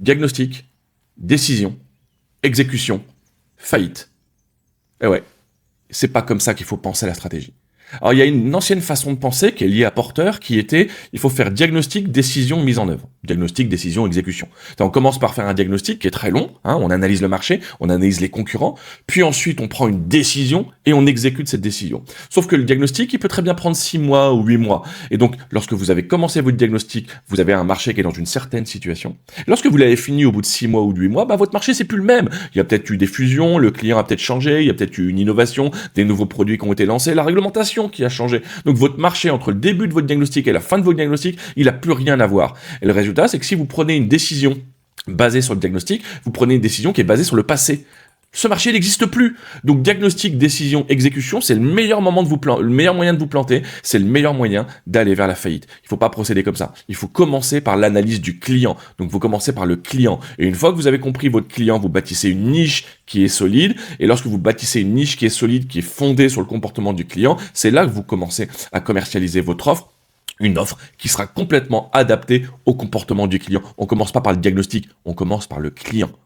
Diagnostic, décision, exécution, faillite. Et ouais, c'est pas comme ça qu'il faut penser la stratégie. Alors il y a une ancienne façon de penser qui est liée à Porter, qui était, il faut faire diagnostic, décision, mise en œuvre. Diagnostic, décision, exécution. Donc, on commence par faire un diagnostic qui est très long, on analyse le marché, on analyse les concurrents, puis ensuite on prend une décision et on exécute cette décision. Sauf que le diagnostic, il peut très bien prendre 6 mois ou 8 mois. Et donc, lorsque vous avez commencé votre diagnostic, vous avez un marché qui est dans une certaine situation. Lorsque vous l'avez fini au bout de 6 mois ou de 8 mois, votre marché c'est plus le même. Il y a peut-être eu des fusions, le client a peut-être changé, il y a peut-être eu une innovation, des nouveaux produits qui ont été lancés, la réglementation qui a changé. Donc votre marché, entre le début de votre diagnostic et la fin de votre diagnostic, il n'a plus rien à voir. Et le résultat, c'est que si vous prenez une décision basée sur le diagnostic, vous prenez une décision qui est basée sur le passé. Ce marché il n'existe plus. Donc diagnostic, décision, exécution, c'est le meilleur moment de vous le meilleur moyen de vous planter, c'est le meilleur moyen d'aller vers la faillite. Il ne faut pas procéder comme ça. Il faut commencer par l'analyse du client. Donc vous commencez par le client. Et une fois que vous avez compris votre client, vous bâtissez une niche qui est solide. Et lorsque vous bâtissez une niche qui est solide, qui est fondée sur le comportement du client, c'est là que vous commencez à commercialiser votre offre. Une offre qui sera complètement adaptée au comportement du client. On commence pas par le diagnostic, on commence par le client.